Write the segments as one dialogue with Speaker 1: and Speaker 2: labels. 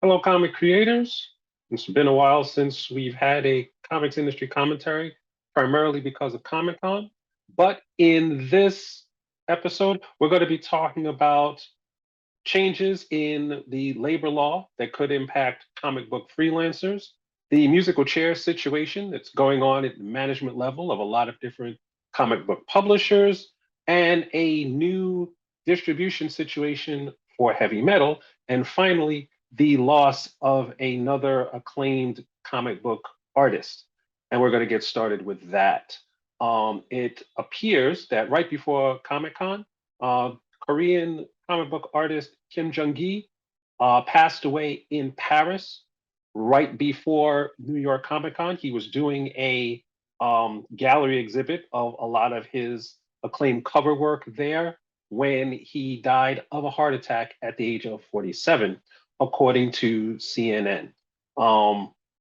Speaker 1: Hello, comic creators. It's been a while since we've had a comics industry commentary, primarily because of Comic Con. But in this episode, we're going to be talking about changes in the labor law that could impact comic book freelancers, the musical chair situation that's going on at the management level of a lot of different comic book publishers, and a new distribution situation for heavy metal. And finally, the loss of another acclaimed comic book artist. And we're going to get started with that. It appears that right before Comic Con, Korean comic book artist Jung Gi passed away in Paris right before New York Comic Con. He was doing a gallery exhibit of a lot of his acclaimed cover work there when he died of a heart attack at the age of 47, according to CNN.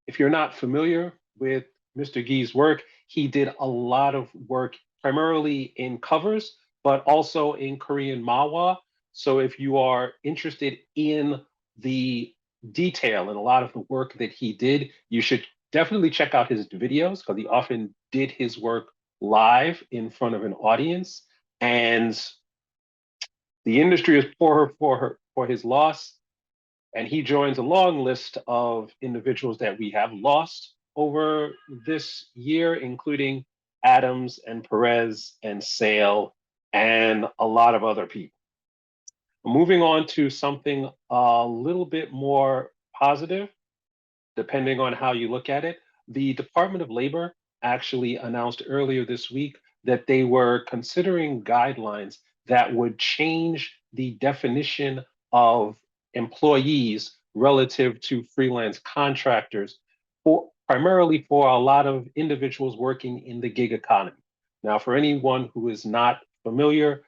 Speaker 1: If you're not familiar with Mr. Gi's work, he did a lot of work primarily in covers, but also in Korean manhwa. So if you are interested in the detail and a lot of the work that he did, you should definitely check out his videos because he often did his work live in front of an audience. And the industry is for his loss, and he joins a long list of individuals that we have lost over this year, including Adams and Perez and Sale and a lot of other people. Moving on to something a little bit more positive, depending on how you look at it, the Department of Labor actually announced earlier this week that they were considering guidelines that would change the definition of employees relative to freelance contractors, primarily for a lot of individuals working in the gig economy. Now, for anyone who is not familiar,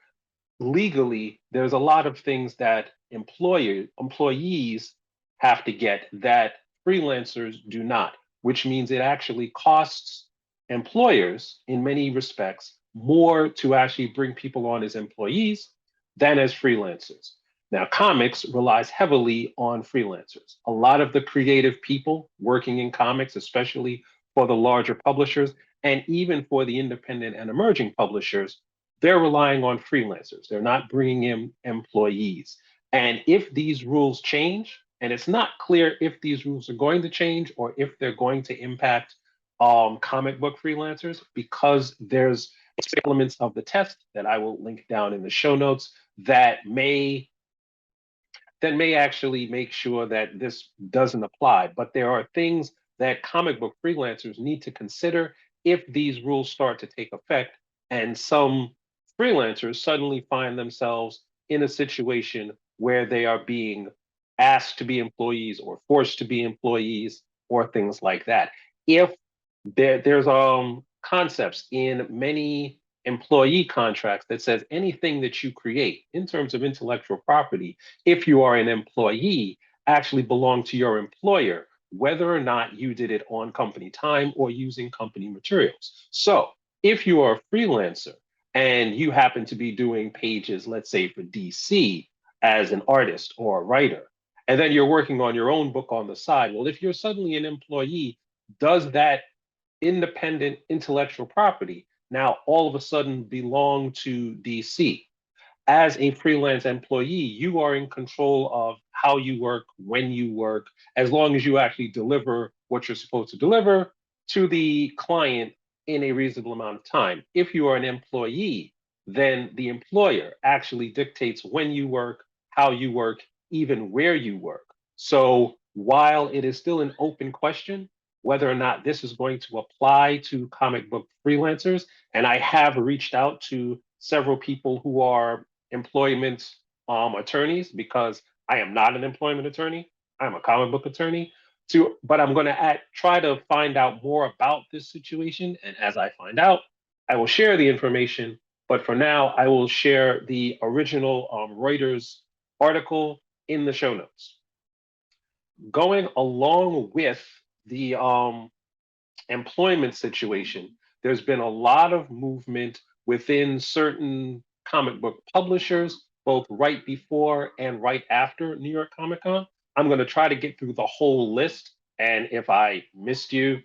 Speaker 1: legally, there's a lot of things that employees have to get that freelancers do not, which means it actually costs employers in many respects more to actually bring people on as employees than as freelancers. Now, comics relies heavily on freelancers. A lot of the creative people working in comics, especially for the larger publishers, and even for the independent and emerging publishers, they're relying on freelancers. They're not bringing in employees. And if these rules change, and it's not clear if these rules are going to change or if they're going to impact comic book freelancers, because there's elements of the test that I will link down in the show notes that may actually make sure that this doesn't apply. But there are things that comic book freelancers need to consider if these rules start to take effect, and some freelancers suddenly find themselves in a situation where they are being asked to be employees or forced to be employees or things like that. If there's concepts in many employee contracts that says anything that you create in terms of intellectual property, if you are an employee, actually belong to your employer, whether or not you did it on company time or using company materials. So if you are a freelancer and you happen to be doing pages, let's say for DC as an artist or a writer, and then you're working on your own book on the side, well, if you're suddenly an employee, does that independent intellectual property now all of a sudden belong to DC? As a freelance employee, you are in control of how you work, when you work, as long as you actually deliver what you're supposed to deliver to the client in a reasonable amount of time. If you are an employee, then the employer actually dictates when you work, how you work, even where you work. So while it is still an open question whether or not this is going to apply to comic book freelancers, and I have reached out to several people who are employment attorneys, because I am not an employment attorney. I'm a comic book attorney. But I'm going to try to find out more about this situation. And as I find out, I will share the information. But for now, I will share the original Reuters article in the show notes. Going along with the employment situation, there's been a lot of movement within certain comic book publishers, both right before and right after New York Comic Con. I'm going to try to get through the whole list. And if I missed you,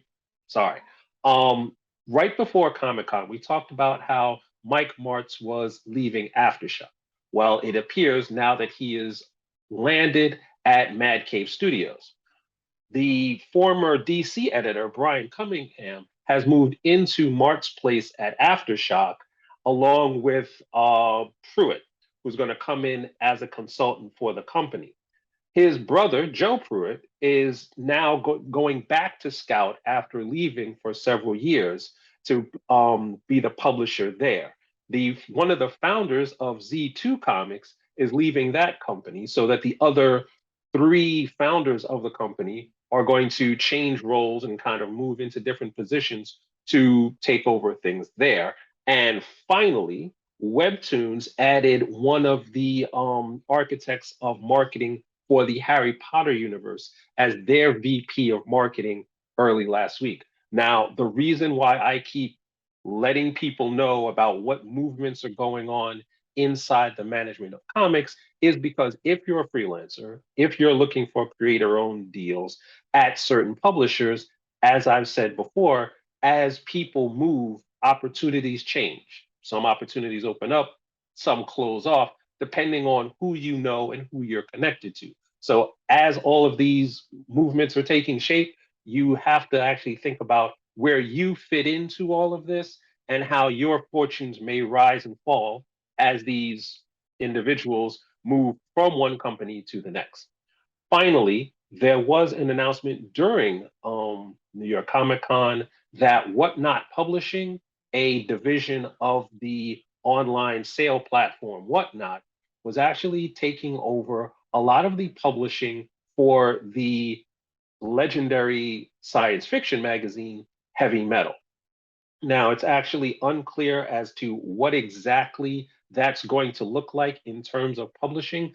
Speaker 1: sorry. Um, right before Comic Con, we talked about how Mike Martz was leaving Aftershock. Well, it appears now that he is landed at Mad Cave Studios. The former DC editor, Brian Cunningham, has moved into Mark's place at Aftershock, along with Pruitt, who's going to come in as a consultant for the company. His brother, Joe Pruitt, is now going back to Scout after leaving for several years to be the publisher there. One of the founders of Z2 Comics is leaving that company, so that the other three founders of the company are going to change roles and kind of move into different positions to take over things there. And finally, Webtoons added one of the architects of marketing for the Harry Potter universe as their VP of marketing early last week. Now, the reason why I keep letting people know about what movements are going on inside the management of comics is because if you're a freelancer, if you're looking for creator owned deals at certain publishers, as I've said before, as people move, opportunities change. Some opportunities open up, some close off, depending on who you know and who you're connected to. So as all of these movements are taking shape, you have to actually think about where you fit into all of this and how your fortunes may rise and fall as these individuals move from one company to the next. Finally, there was an announcement during New York Comic Con that Whatnot Publishing, a division of the online sale platform Whatnot, was actually taking over a lot of the publishing for the legendary science fiction magazine Heavy Metal. Now, it's actually unclear as to what exactly that's going to look like in terms of publishing,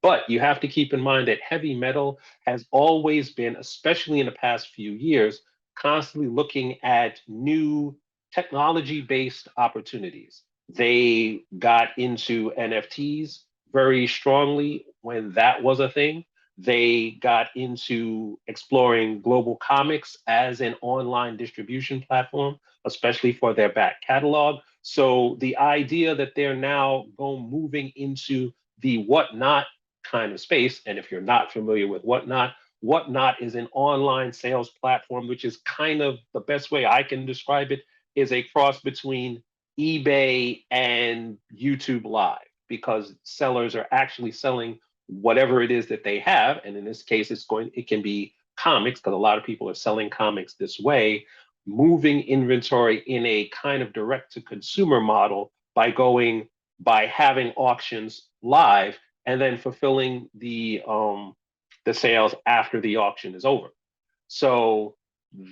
Speaker 1: but you have to keep in mind that heavy metal has always been, especially in the past few years, constantly looking at new technology based opportunities. They got into NFTs very strongly when that was a thing. They got into exploring global comics as an online distribution platform, especially for their back catalog. So the idea that they're now moving into the whatnot kind of space, and if you're not familiar with whatnot, Whatnot is an online sales platform, which is kind of the best way I can describe it, is a cross between eBay and YouTube Live, because sellers are actually selling whatever it is that they have. And in this case, it can be comics, because a lot of people are selling comics this way, moving inventory in a kind of direct to consumer model by having auctions live and then fulfilling the sales after the auction is over. So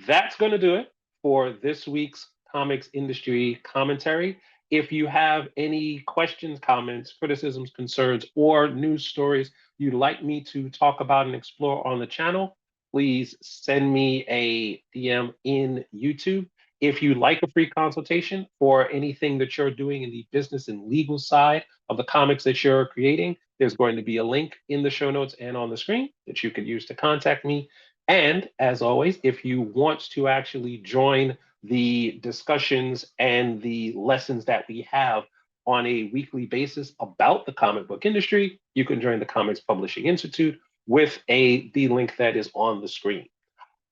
Speaker 1: that's going to do it for this week's comics industry commentary. If you have any questions, comments, criticisms, concerns, or news stories you'd like me to talk about and explore on the channel, please send me a DM in YouTube. If you'd like a free consultation for anything that you're doing in the business and legal side of the comics that you're creating, there's going to be a link in the show notes and on the screen that you could use to contact me. And as always, if you want to actually join the discussions and the lessons that we have on a weekly basis about the comic book industry, you can join the Comics Publishing Institute with the link that is on the screen.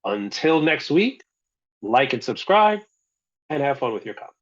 Speaker 1: Until next week, like and subscribe, and have fun with your comics.